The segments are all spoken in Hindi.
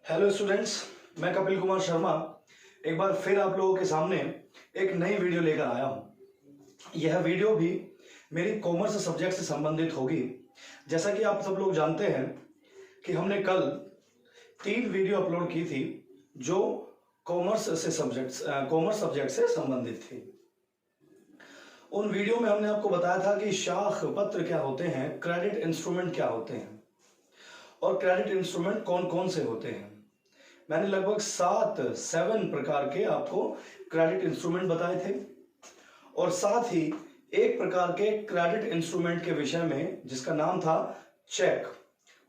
हेलो स्टूडेंट्स, मैं कपिल कुमार शर्मा एक बार फिर आप लोगों के सामने एक नई वीडियो लेकर आया हूं। यह वीडियो भी मेरी कॉमर्स सब्जेक्ट से संबंधित होगी। जैसा कि आप सब लोग जानते हैं कि हमने कल 3 वीडियो अपलोड की थी जो कॉमर्स सब्जेक्ट से संबंधित थी। उन वीडियो में हमने आपको बताया था कि शाख पत्र क्या होते हैं, क्रेडिट इंस्ट्रूमेंट क्या होते हैं और क्रेडिट इंस्ट्रूमेंट कौन कौन से होते हैं। मैंने लगभग 7 प्रकार के आपको क्रेडिट इंस्ट्रूमेंट बताए थे और साथ ही एक प्रकार के क्रेडिट इंस्ट्रूमेंट के विषय में जिसका नाम था चेक,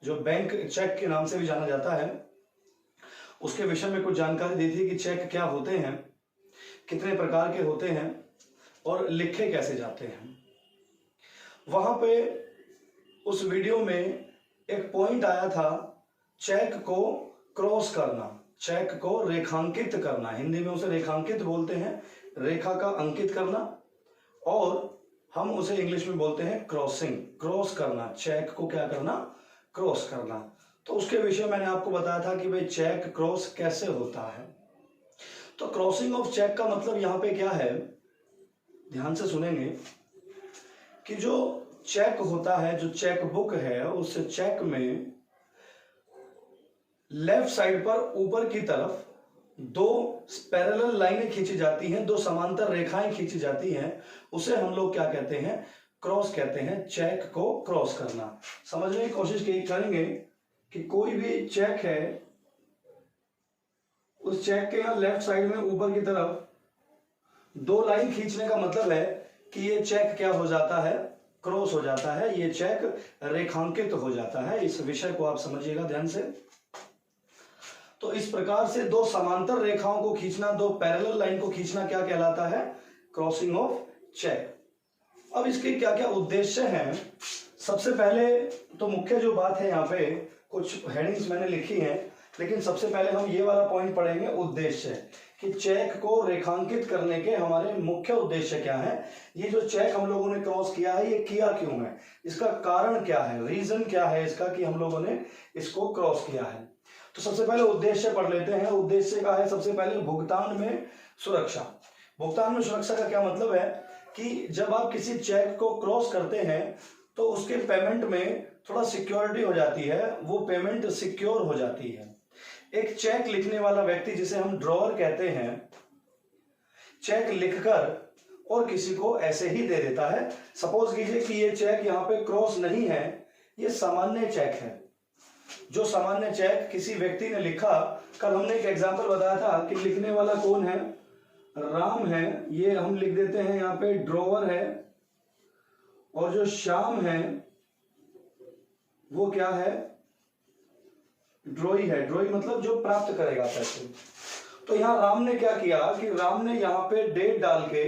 जो बैंक चेक के नाम से भी जाना जाता है, उसके विषय में कुछ जानकारी दी थी कि चेक क्या होते हैं, कितने प्रकार के होते हैं और लिखे कैसे जाते हैं। वहां पे उस वीडियो में एक पॉइंट आया था चेक को क्रॉस करना, चेक को रेखांकित करना, हिंदी में उसे रेखांकित बोलते हैं, रेखा का अंकित करना, और हम उसे इंग्लिश में बोलते हैं क्रॉसिंग, क्रॉस करना, चेक को क्या करना, क्रॉस करना। तो उसके विषय मैंने आपको बताया था कि भाई चेक क्रॉस कैसे होता है। तो क्रॉसिंग ऑफ चेक का मतलब यहां पे क्या है, ध्यान से सुनेंगे कि जो चेक होता है, जो चेक बुक है, उस चेक में लेफ्ट साइड पर ऊपर की तरफ 2 पैरेलल लाइनें खींची जाती हैं, 2 समांतर रेखाएं खींची जाती हैं, उसे हम लोग क्या कहते हैं, क्रॉस कहते हैं। चेक को क्रॉस करना समझने की कोशिश करेंगे कि कोई भी चेक है, उस चेक के यहां लेफ्ट साइड में ऊपर की तरफ 2 लाइन खींचने का मतलब है कि ये चेक क्या हो जाता है, क्रॉस हो जाता है, ये चेक रेखांकित हो जाता है। इस विषय को आप समझिएगा ध्यान से। तो इस प्रकार से 2 समांतर रेखाओं को खींचना, 2 पैरेलल लाइन को खींचना क्या कहलाता है, क्रॉसिंग ऑफ चेक। अब इसके क्या क्या उद्देश्य हैं। सबसे पहले तो मुख्य जो बात है, यहाँ पे कुछ हेडिंग्स मैंने लिखी हैं, लेकिन सबसे पहले हम ये वाला पॉइंट पढ़ेंगे, उद्देश्य, कि चेक को रेखांकित करने के हमारे मुख्य उद्देश्य क्या है। ये जो चेक हम लोगों ने क्रॉस किया है, ये किया क्यों है, इसका कारण क्या है, रीजन क्या है इसका कि हम लोगों ने इसको क्रॉस किया है। तो सबसे पहले उद्देश्य पढ़ लेते हैं। उद्देश्य का है सबसे पहले भुगतान में सुरक्षा। भुगतान में सुरक्षा का क्या मतलब है कि जब आप किसी चेक को क्रॉस करते हैं तो उसके पेमेंट में थोड़ा सिक्योरिटी हो जाती है, वो पेमेंट सिक्योर हो जाती है। एक चेक लिखने वाला व्यक्ति, जिसे हम ड्रॉअर कहते हैं, चेक लिखकर और किसी को ऐसे ही दे देता है। सपोज कीजिए कि ये चेक यहाँ पे क्रॉस नहीं है, ये सामान्य चेक है। जो सामान्य चेक किसी व्यक्ति ने लिखा, कल हमने एक एग्जांपल बताया था कि लिखने वाला कौन है, राम है, ये हम लिख देते हैं यहाँ पे ड्रॉवर है, और जो श्याम है वो क्या है, ड्रॉई है। ड्रॉई मतलब जो प्राप्त करेगा पैसे। तो यहां राम ने क्या किया कि राम ने यहाँ पे डेट डाल के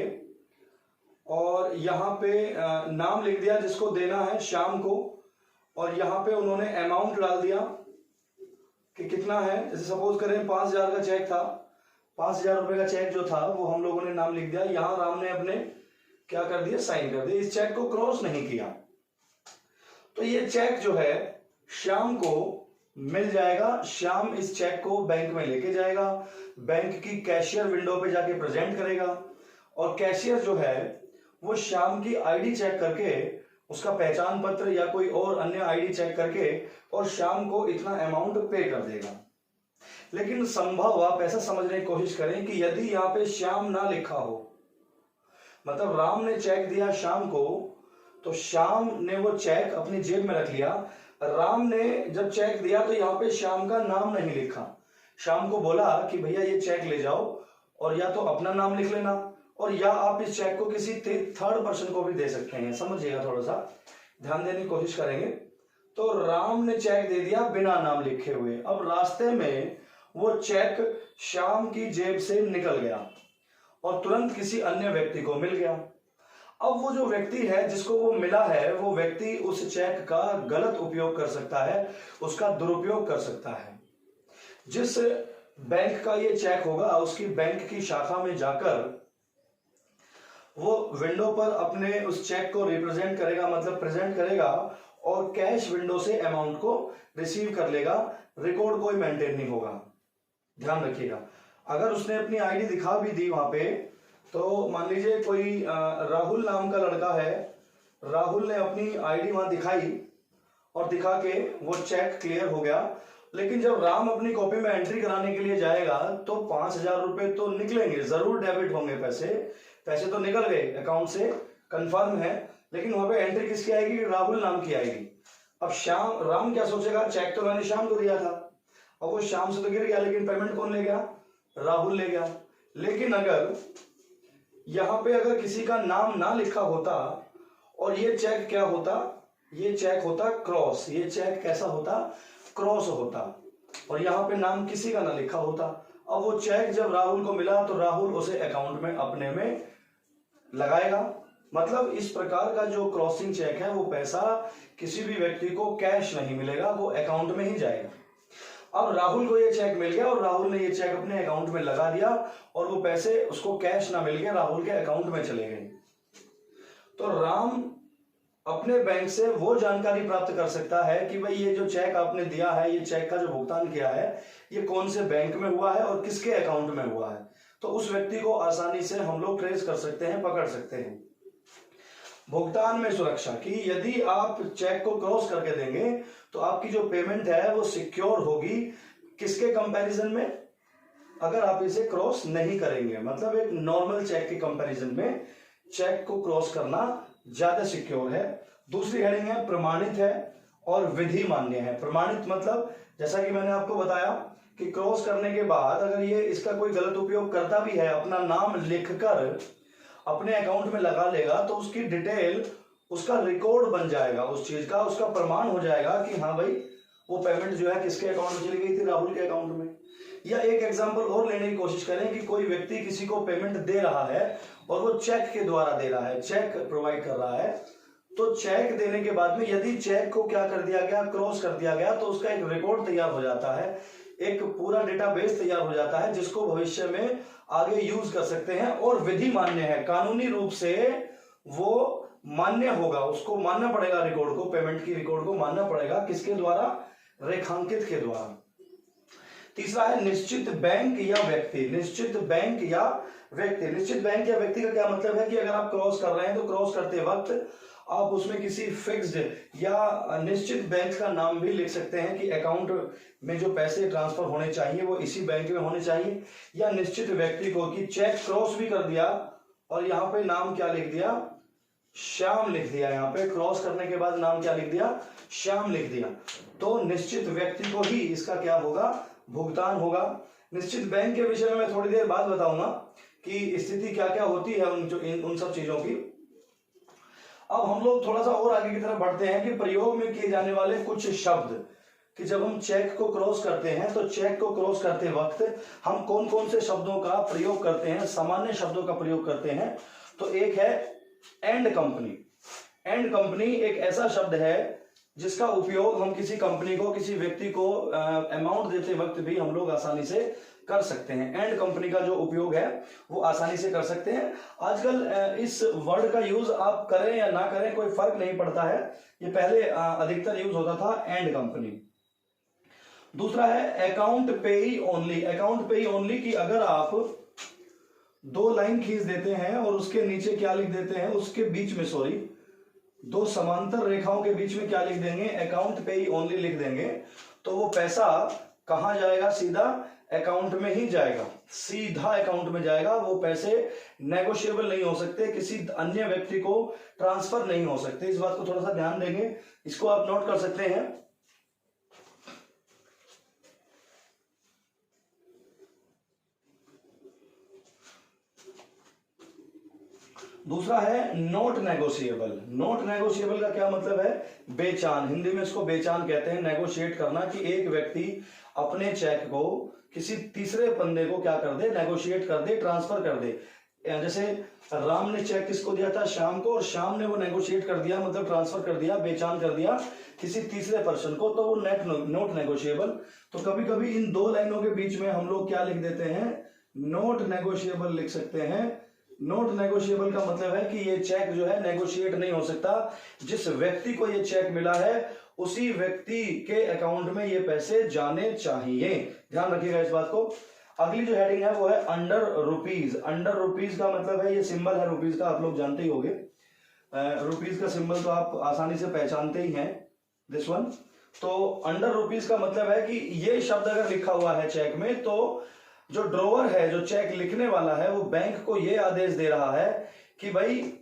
और यहाँ पे नाम लिख दिया जिसको देना है श्याम को, और यहाँ पे उन्होंने अमाउंट डाल दिया कि कितना है। जैसे सपोज करें 5000 का चेक था, 5000 रुपए का चेक जो था वो हम लोगों ने नाम लिख दिया। यहां राम ने अपने क्या कर दिया, साइन कर दिया, इस चेक को क्रॉस नहीं किया। तो ये चेक जो है श्याम को मिल जाएगा। श्याम इस चेक को बैंक में लेके जाएगा, बैंक की कैशियर विंडो पे जाके प्रेजेंट करेगा, और कैशियर जो है वो श्याम की आईडी चेक करके, उसका पहचान पत्र या कोई और अन्य आईडी चेक करके, और श्याम को इतना अमाउंट पे कर देगा। लेकिन संभव आप ऐसा समझने की कोशिश करें कि यदि यहाँ पे श्याम ना लिखा हो, मतलब राम ने चेक दिया श्याम को, तो श्याम ने वो चेक अपनी जेब में रख लिया। राम ने जब चेक दिया तो यहाँ पे श्याम का नाम नहीं लिखा। श्याम को बोला कि भैया ये चेक ले जाओ और या तो अपना नाम लिख लेना, और या आप इस चेक को किसी 3rd पर्सन को भी दे सकते हैं। समझिएगा, थोड़ा सा ध्यान देने की कोशिश करेंगे। तो राम ने चेक दे दिया बिना नाम लिखे हुए। अब रास्ते में वो चेक श्याम की जेब से निकल गया और तुरंत किसी अन्य व्यक्ति को मिल गया। अब वो जो व्यक्ति है जिसको वो मिला है, वो व्यक्ति उस चेक का गलत उपयोग कर सकता है, उसका दुरुपयोग कर सकता है। जिस बैंक का ये चेक होगा, उसकी बैंक की शाखा में जाकर वो विंडो पर अपने उस चेक को रिप्रेजेंट करेगा, मतलब प्रेजेंट करेगा, और कैश विंडो से अमाउंट को रिसीव कर लेगा, रिकॉर्ड कोई मेंटेन नहीं होगा। ध्यान रखिएगा, अगर उसने अपनी आईडी दिखा भी दी वहां पे, तो मान लीजिए कोई राहुल नाम का लड़का है, राहुल ने अपनी आईडी वहां दिखाई और दिखा के वो चेक क्लियर हो गया, लेकिन जब राम अपनी कॉपी में एंट्री कराने के लिए जाएगा तो 5,000 रुपए तो निकलेंगे, जरूर डेबिट होंगे, पैसे तो निकल गए अकाउंट से, कंफर्म है, लेकिन वहां पे एंट्री किसकी आएगी? राहुल नाम की आएगी। अब राम क्या सोचेगा, चेक तो मैंने श्याम को दिया था, अब वो श्याम से तो गिर गया, लेकिन पेमेंट कौन ले गया? राहुल ले गया। लेकिन अगर यहां पे अगर किसी का नाम ना लिखा होता और ये चेक क्या होता, ये चेक होता क्रॉस, ये चेक कैसा होता? क्रॉस होता, और यहां पे नाम किसी का ना लिखा होता। अब वो चेक जब राहुल को मिला तो राहुल उसे अकाउंट में अपने में लगाएगा। मतलब इस प्रकार का जो क्रॉसिंग चेक है, वो पैसा किसी भी व्यक्ति को कैश नहीं मिलेगा, वो अकाउंट में ही जाएगा। अब राहुल को ये चेक मिल गया और राहुल ने ये चेक अपने अकाउंट में लगा दिया और वो पैसे उसको कैश ना मिल गए, राहुल के अकाउंट में चले गए। तो राम अपने बैंक से वो जानकारी प्राप्त कर सकता है कि भाई ये जो चेक आपने दिया है, ये चेक का जो भुगतान किया है, ये कौन से बैंक में हुआ है और किसके अकाउंट में हुआ है। तो उस व्यक्ति को आसानी से हम लोग ट्रेस कर सकते हैं, पकड़ सकते हैं। भुगतान में सुरक्षा की, यदि आप चेक को क्रॉस करके देंगे तो आपकी जो पेमेंट है वो सिक्योर होगी। किसके कंपैरिजन में? अगर आप इसे क्रॉस नहीं करेंगे, मतलब एक नॉर्मल चेक के कंपैरिजन में चेक को क्रॉस करना ज्यादा सिक्योर है। दूसरी हेडिंग है प्रमाणित है और विधि मान्य है। प्रमाणित मतलब जैसा कि मैंने आपको बताया कि क्रॉस करने के बाद अगर ये इसका कोई गलत उपयोग करता भी है, अपना नाम लिखकर अपने अकाउंट में लगा लेगा, तो उसकी डिटेल, उसका रिकॉर्ड बन जाएगा, उस चीज का उसका प्रमाण हो जाएगा कि हाँ भाई वो पेमेंट जो है किसके अकाउंट में चली गई थी? राहुल के अकाउंट में। या एक एग्जांपल और लेने की कोशिश करें कि कोई व्यक्ति किसी को पेमेंट दे रहा है और वो चेक के द्वारा दे रहा है, चेक प्रोवाइड कर रहा है, तो चेक देने के बाद में यदि चेक को क्या कर दिया गया? क्रॉस कर दिया गया, तो उसका एक रिकॉर्ड तैयार हो जाता है, एक पूरा डेटाबेस तैयार हो जाता है, जिसको भविष्य में आगे यूज कर सकते हैं। और विधि मान्य है, कानूनी रूप से वो मान्य होगा, उसको मानना पड़ेगा, रिकॉर्ड को, पेमेंट की रिकॉर्ड को मानना पड़ेगा। किसके द्वारा? रेखांकित के द्वारा। तीसरा है निश्चित बैंक या व्यक्ति। निश्चित बैंक या व्यक्ति, निश्चित बैंक या व्यक्ति का क्या मतलब है कि अगर आप क्रॉस कर रहे हैं तो क्रॉस करते वक्त आप उसमें किसी फिक्स्ड या निश्चित बैंक का नाम भी लिख सकते हैं कि अकाउंट में जो पैसे ट्रांसफर होने चाहिए वो इसी बैंक में होने चाहिए। या निश्चित व्यक्ति को कि चेक क्रॉस भी कर दिया और यहाँ पे नाम क्या लिख दिया? श्याम लिख दिया। यहाँ पे क्रॉस करने के बाद नाम क्या लिख दिया? श्याम लिख दिया। तो निश्चित व्यक्ति को ही इसका क्या होगा? भुगतान होगा। निश्चित बैंक के विषय में मैं थोड़ी देर बाद बताऊंगा कि स्थिति क्या क्या होती है उन सब चीजों की। अब हम लोग थोड़ा सा और आगे की तरफ बढ़ते हैं कि प्रयोग में किए जाने वाले कुछ शब्द, कि जब हम चेक को क्रॉस करते हैं तो चेक को क्रॉस करते वक्त हम कौन कौन से शब्दों का प्रयोग करते हैं, सामान्य शब्दों का प्रयोग करते हैं। तो एक है एंड कंपनी। एंड कंपनी एक ऐसा शब्द है जिसका उपयोग हम किसी कंपनी को, किसी व्यक्ति को अमाउंट देते वक्त भी हम लोग आसानी से कर सकते हैं। एंड कंपनी का जो उपयोग है वो आसानी से कर सकते हैं। आजकल इस वर्ड का यूज आप करें या ना करें कोई फर्क नहीं पड़ता है, ये पहले अधिकतर यूज होता था एंड कंपनी। दूसरा है अकाउंट पेई ओनली। अकाउंट पेई ओनली की अगर आप दो लाइन खींच देते हैं और उसके नीचे क्या लिख देते हैं, उसके बीच में दो समांतर रेखाओं के बीच में क्या लिख देंगे? अकाउंट पेई ओनली लिख देंगे, तो वो पैसा कहां जाएगा? सीधा अकाउंट में ही जाएगा, सीधा अकाउंट में जाएगा। वो पैसे नेगोशिएबल नहीं हो सकते, किसी अन्य व्यक्ति को ट्रांसफर नहीं हो सकते। इस बात को थोड़ा सा ध्यान देंगे, इसको आप नोट कर सकते हैं। दूसरा है नॉट नेगोशिएबल। नॉट नेगोशिएबल का क्या मतलब है? बेचान। हिंदी में इसको बेचान कहते हैं। नेगोशिएट करना, कि एक व्यक्ति अपने चेक को किसी तीसरे बंदे को क्या कर दे? नेगोशिएट कर दे, ट्रांसफर कर दे। जैसे राम ने चेक किसको दिया था? श्याम को, और श्याम ने वो नेगोशिएट कर दिया, मतलब ट्रांसफर कर दिया, बेचान कर दिया किसी तीसरे पर्सन को, तो वो नॉट नेगोशिएबल। तो कभी कभी इन दो लाइनों के बीच में हम लोग क्या लिख देते हैं? नॉट नेगोशिएबल लिख सकते हैं, नॉट नेगोशिएबल का मतलब है कि ये चेक जो है नेगोशिएट नहीं हो सकता। जिस व्यक्ति को ये चेक मिला है उसी व्यक्ति के अकाउंट में ये पैसे जाने चाहिए, ध्यान रखिएगा इस बात को। अगली जो हेडिंग है वो है अंडर रुपीज। अंडर रुपीज का मतलब है, ये सिंबल है रुपीज का, आप लोग जानते ही होंगे। रुपीज का सिंबल तो आप आसानी से पहचानते ही हैं, दिस वन। तो अंडर रुपीज का मतलब है कि ये शब्द अगर लिखा हुआ है चेक में तो जो ड्रॉवर है, जो चेक लिखने वाला है, वो बैंक को ये आदेश दे रहा है कि भाई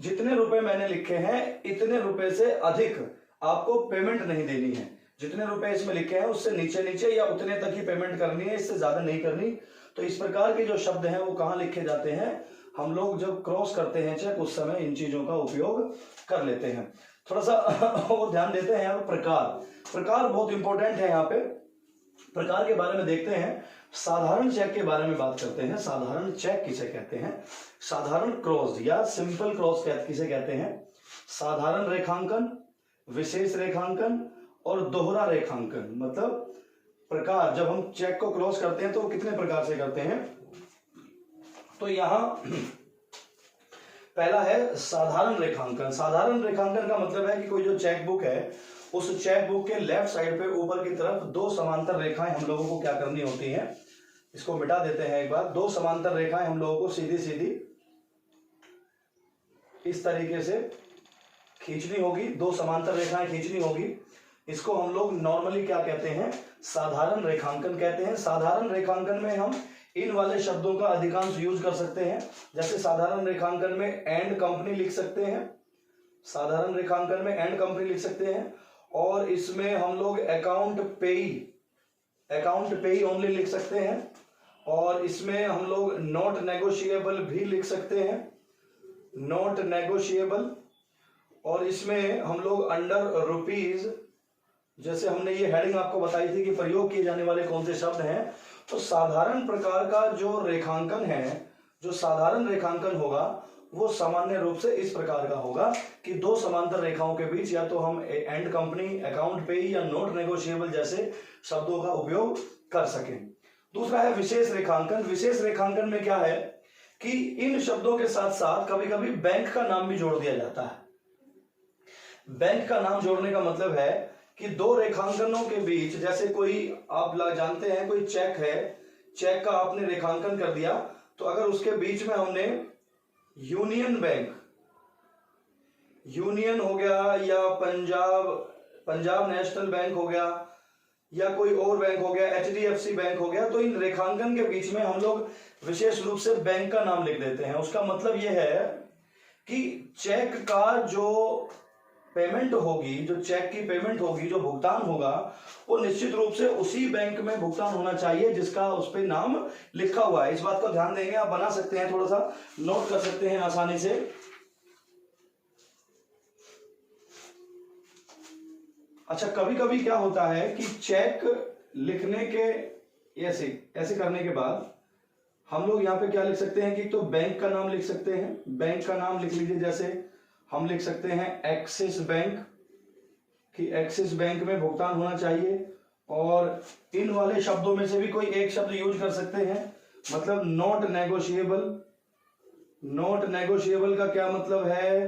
जितने रुपए मैंने लिखे हैं इतने रुपए से अधिक आपको पेमेंट नहीं देनी है। जितने रुपए इसमें लिखे हैं उससे नीचे नीचे या उतने तक ही पेमेंट करनी है, इससे ज्यादा नहीं करनी। तो इस प्रकार के जो शब्द हैं वो कहाँ लिखे जाते हैं, हम लोग जब क्रॉस करते हैं चेक उस समय इन चीजों का उपयोग कर लेते हैं। थोड़ा सा और ध्यान देते हैं यहाँ पे प्रकार। प्रकार बहुत इंपॉर्टेंट है। यहाँ पे प्रकार के बारे में देखते हैं। साधारण चेक के बारे में बात करते हैं। साधारण चेक किसे कहते हैं? साधारण क्रॉस या सिंपल क्रॉस किसे कहते हैं? साधारण रेखांकन, विशेष रेखांकन और दोहरा रेखांकन। मतलब प्रकार, जब हम चेक को क्रॉस करते हैं तो कितने प्रकार से करते हैं? तो यहां पहला है साधारण रेखांकन। साधारण रेखांकन का मतलब है कि कोई जो चेक बुक है उस चेक बुक के लेफ्ट साइड पे ऊपर की तरफ दो समांतर रेखाएं हम लोगों को क्या करनी होती हैं, इसको मिटा देते हैं एक बार। दो समांतर रेखाएं हम लोगों को सीधी सीधी इस तरीके से खींचनी होगी, दो समांतर रेखाएं खींचनी होगी। इसको हम लोग नॉर्मली क्या कहते हैं? साधारण रेखांकन कहते हैं। साधारण रेखांकन में हम इन वाले शब्दों का अधिकांश यूज कर सकते हैं। जैसे साधारण रेखांकन में एंड कंपनी लिख सकते हैं, साधारण रेखांकन में एंड कंपनी लिख सकते हैं। और इसमें हम लोग अकाउंट पेई ओनली लिख सकते हैं। और इसमें हम लोग नॉट नेगोशिएबल भी लिख सकते हैं, नॉट नेगोशिएबल। और इसमें हम लोग अंडर रुपीज, जैसे हमने ये हेडिंग आपको बताई थी कि प्रयोग किए जाने वाले कौन से शब्द हैं। तो साधारण प्रकार का जो रेखांकन है, जो साधारण रेखांकन होगा वो सामान्य रूप से इस प्रकार का होगा कि दो समांतर रेखाओं के बीच या तो हम एंड कंपनी, अकाउंट पे या नॉट नेगोशिएबल जैसे शब्दों का उपयोग कर सकें। दूसरा है विशेष रेखांकन। विशेष रेखांकन में क्या है कि इन शब्दों के साथ साथ कभी कभी बैंक का नाम भी जोड़ दिया जाता है। बैंक का नाम जोड़ने का मतलब है कि दो रेखांकनों के बीच, जैसे कोई आप जानते हैं कोई चेक है, चेक का आपने रेखांकन कर दिया, तो अगर उसके बीच में हमने यूनियन बैंक, यूनियन हो गया या पंजाब नेशनल बैंक हो गया या कोई और बैंक हो गया, HDFC बैंक हो गया, तो इन रेखांकन के बीच में हम लोग विशेष रूप से बैंक का नाम लिख देते हैं। उसका मतलब यह है कि चेक का जो पेमेंट होगी, जो चेक की पेमेंट होगी, जो भुगतान होगा, वो निश्चित रूप से उसी बैंक में भुगतान होना चाहिए जिसका उस पे नाम लिखा हुआ है। इस बात को ध्यान देंगे, आप बना सकते हैं, थोड़ा सा नोट कर सकते हैं आसानी से। अच्छा, कभी कभी क्या होता है कि चेक लिखने के ऐसे करने के बाद हम लोग यहाँ पे क्या लिख सकते हैं कि तो बैंक का नाम लिख सकते हैं। बैंक का नाम लिख लीजिए, जैसे हम लिख सकते हैं एक्सिस बैंक, कि एक्सिस बैंक में भुगतान होना चाहिए। और इन वाले शब्दों में से भी कोई एक शब्द यूज कर सकते हैं, मतलब नॉट नेगोशिएबल। नॉट नेगोशिएबल का क्या मतलब है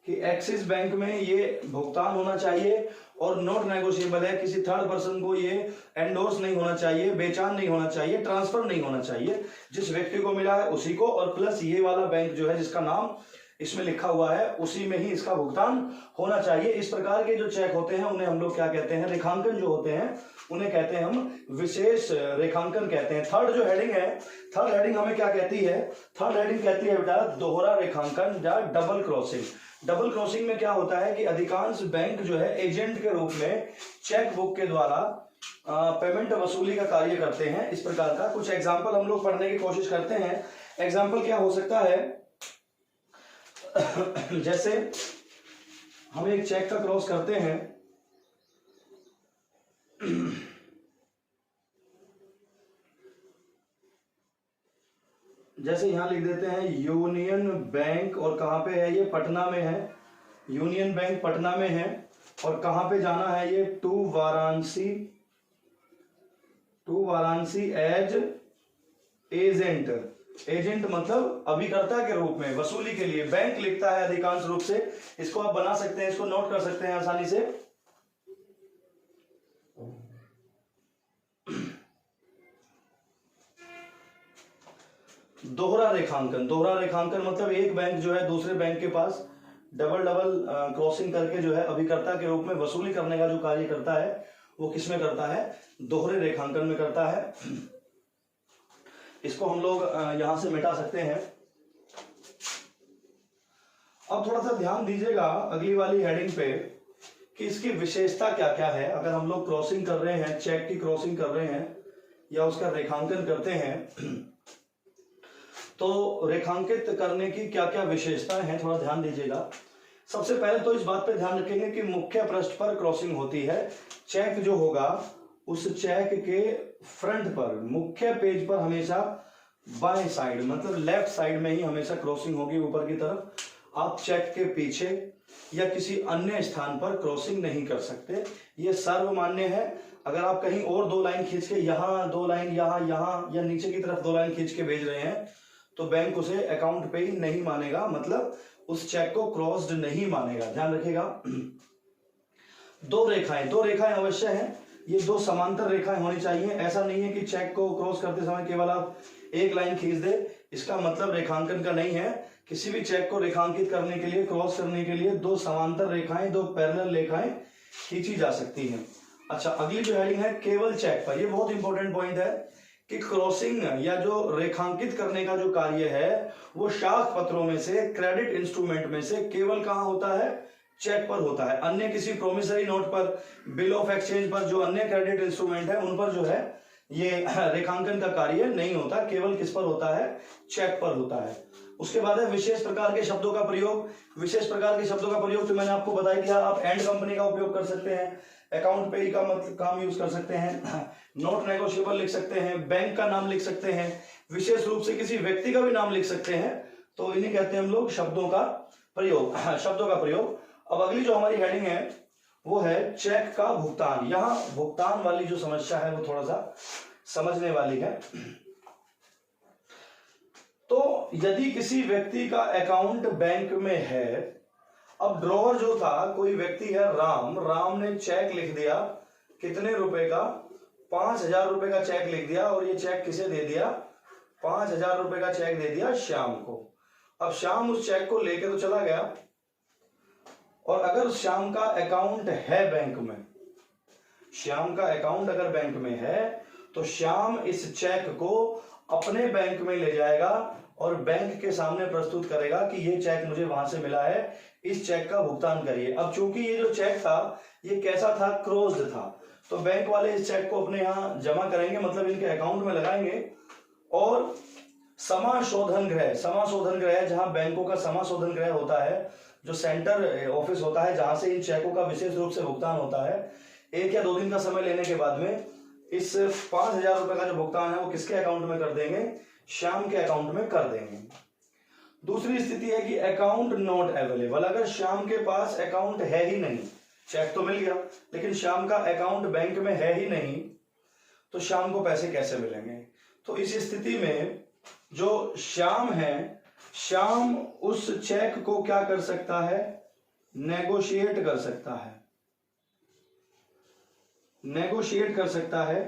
कि एक्सिस बैंक में ये भुगतान होना चाहिए। और नॉट नेगोशिएबल है, किसी थर्ड पर्सन को ये एंडोर्स नहीं होना चाहिए, बेचान नहीं होना चाहिए, ट्रांसफर नहीं होना चाहिए, जिस व्यक्ति को मिला है उसी को। और प्लस ये वाला बैंक जो है जिसका नाम इसमें लिखा हुआ है उसी में ही इसका भुगतान होना चाहिए। इस प्रकार के जो चेक होते हैं उन्हें हम लोग क्या कहते हैं? रेखांकन जो होते हैं उन्हें कहते हैं हम विशेष रेखांकन कहते हैं। थर्ड जो हेडिंग है, थर्ड हेडिंग हमें क्या कहती है? थर्ड हेडिंग कहती है बेटा दोहरा रेखांकन या डबल क्रॉसिंग। डबल क्रॉसिंग में क्या होता है कि अधिकांश बैंक जो है एजेंट के रूप में चेक बुक के द्वारा पेमेंट वसूली का कार्य करते हैं। इस प्रकार का कुछ एग्जाम्पल हम लोग पढ़ने की कोशिश करते हैं। एग्जाम्पल क्या हो सकता है? जैसे हम एक चेक का क्रॉस करते हैं, जैसे यहां लिख देते हैं यूनियन बैंक, और कहां पे है ये? पटना में है। यूनियन बैंक पटना में है। और कहां पे जाना है ये? To Varanasi as agent. Agent मतलब अभिकर्ता के रूप में वसूली के लिए बैंक लिखता है अधिकांश रूप से। इसको आप बना सकते हैं, इसको नोट कर सकते हैं आसानी से। दोहरा रेखांकन, दोहरा रेखांकन मतलब एक बैंक जो है दूसरे बैंक के पास डबल क्रॉसिंग करके जो है अभिकर्ता के रूप में वसूली करने का जो कार्य करता है वो किसमें करता है, दोहरे रेखांकन में करता है। इसको हम लोग यहां से मिटा सकते हैं। अब थोड़ा सा ध्यान दीजिएगा अगली वाली हेडिंग पे कि इसकी विशेषता क्या क्या है। अगर हम लोग क्रॉसिंग कर रहे हैं, चेक की क्रॉसिंग कर रहे हैं या उसका रेखांकन करते हैं तो रेखांकित करने की क्या क्या विशेषताएं हैं, थोड़ा ध्यान दीजिएगा। सबसे पहले तो इस बात पे ध्यान रखेंगे कि मुख्य पृष्ठ पर क्रॉसिंग होती है। चेक जो होगा उस चेक के फ्रंट पर, मुख्य पेज पर हमेशा बाएं साइड मतलब लेफ्ट साइड में ही हमेशा क्रॉसिंग होगी ऊपर की तरफ। आप चेक के पीछे या किसी अन्य स्थान पर क्रॉसिंग नहीं कर सकते, ये सर्वमान्य है। अगर आप कहीं और 2 लाइन खींच के यहां 2 लाइन यहां या नीचे की तरफ 2 लाइन खींच के भेज रहे हैं तो बैंक उसे अकाउंट पे ही नहीं मानेगा, मतलब उस चेक को क्रॉस्ड नहीं मानेगा, ध्यान रखिएगा। 2 रेखाएं अवश्य हैं, ये 2 समांतर रेखाएं होनी चाहिए। ऐसा नहीं है कि चेक को क्रॉस करते समय केवल आप एक लाइन खींच दे, इसका मतलब रेखांकन का नहीं है। किसी भी चेक को रेखांकित करने के लिए, क्रॉस करने के लिए 2 समांतर रेखाएं, 2 पैरेलल रेखाएं खींची जा सकती हैं। अच्छा, अगली जो हेडिंग है केवल चेक पर, ये बहुत इंपॉर्टेंट पॉइंट है कि क्रॉसिंग या जो रेखांकित करने का जो कार्य है वो शाख पत्रों में से, क्रेडिट इंस्ट्रूमेंट में से केवल कहां होता है, चेक पर होता है। अन्य किसी प्रोमिसरी नोट पर, बिल ऑफ एक्सचेंज पर, जो अन्य क्रेडिट इंस्ट्रूमेंट है उन पर जो है ये रेखांकन का कार्य नहीं होता, केवल किस पर होता है, चेक पर होता है। उसके बाद है विशेष प्रकार के शब्दों का प्रयोग। विशेष प्रकार के शब्दों का प्रयोग तो मैंने आपको बता दिया, आप एंड कंपनी का उपयोग कर सकते हैं, अकाउंट पेई का मतलब काम यूज कर सकते हैं, नॉट नेगोशिएबल लिख सकते हैं, बैंक का नाम लिख सकते हैं, विशेष रूप से किसी व्यक्ति का भी नाम लिख सकते हैं। तो इन्हें कहते हैं हम लोग शब्दों का प्रयोग, शब्दों का प्रयोग। अब अगली जो हमारी हेडिंग है वो है चेक का भुगतान। यहां भुगतान वाली जो समस्या है वो थोड़ा सा समझने वाली है। तो यदि किसी व्यक्ति का अकाउंट बैंक में है, अब ड्रॉवर जो था, कोई व्यक्ति है राम ने चेक लिख दिया कितने रुपए का, 5,000 रुपए का चेक लिख दिया और ये चेक किसे दे दिया, 5,000 रुपए का चेक दे दिया श्याम को। अब श्याम उस चेक को लेके तो चला गया, और अगर श्याम का अकाउंट है बैंक में, श्याम का अकाउंट अगर बैंक में है तो श्याम इस चेक को अपने बैंक में ले जाएगा और बैंक के सामने प्रस्तुत करेगा कि ये चेक मुझे वहां से मिला है, इस चेक का भुगतान करिए। अब चूंकि ये जो चेक था ये कैसा था, क्लोज्ड था, तो बैंक वाले इस चेक को अपने यहां जमा करेंगे, मतलब इनके अकाउंट में लगाएंगे। और समाशोधन गृह जहां बैंकों का समाशोधन गृह होता है, जो सेंटर ऑफिस होता है जहां से इन चेकों का विशेष रूप से भुगतान होता है, 1 या 2 दिन का समय लेने के बाद में इस 5,000 रुपए का जो भुगतान है वो किसके अकाउंट में कर देंगे, श्याम के अकाउंट में कर देंगे। दूसरी स्थिति है कि अकाउंट नॉट अवेलेबल। अगर श्याम के पास अकाउंट है ही नहीं, चेक तो मिल गया लेकिन श्याम का अकाउंट बैंक में है ही नहीं, तो श्याम को पैसे कैसे मिलेंगे। तो इस स्थिति में जो श्याम है, श्याम उस चेक को क्या कर सकता है, नेगोशिएट कर सकता है, नेगोशिएट कर सकता है।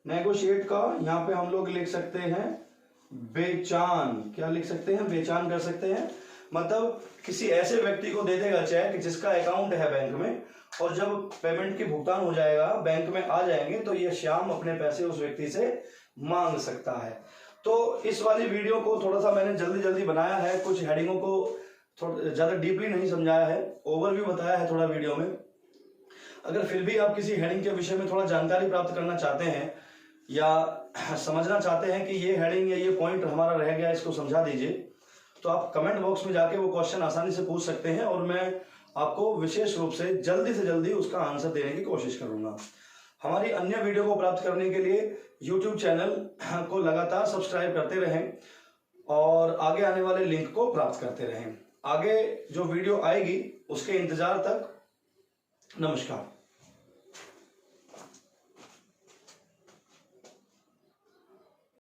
नेगोशिएट का यहां पे हम लोग लिख सकते हैं बेचान, क्या लिख सकते हैं, बेचान कर सकते हैं। मतलब किसी ऐसे व्यक्ति को दे देगा चेक जिसका अकाउंट है बैंक में, और जब पेमेंट की भुगतान हो जाएगा, बैंक में आ जाएंगे, तो ये श्याम अपने पैसे उस व्यक्ति से मांग सकता है। तो इस वाली वीडियो को थोड़ा सा मैंने जल्दी बनाया है, कुछ हेडिंगों को थोड़ा ज्यादा डीपली नहीं समझाया है, ओवरव्यू बताया है थोड़ा वीडियो में। अगर फिर भी आप किसी हेडिंग के विषय में थोड़ा जानकारी प्राप्त करना चाहते हैं या समझना चाहते हैं कि ये हेडिंग या ये पॉइंट हमारा रह गया, इसको समझा दीजिए, तो आप कमेंट बॉक्स में जाके वो क्वेश्चन आसानी से पूछ सकते हैं और मैं आपको विशेष रूप से जल्दी उसका आंसर देने की कोशिश करूंगा। हमारी अन्य वीडियो को प्राप्त करने के लिए YouTube चैनल को लगातार सब्सक्राइब करते रहें और आगे आने वाले लिंक को प्राप्त करते रहें। आगे जो वीडियो आएगी उसके इंतजार तक नमस्कार।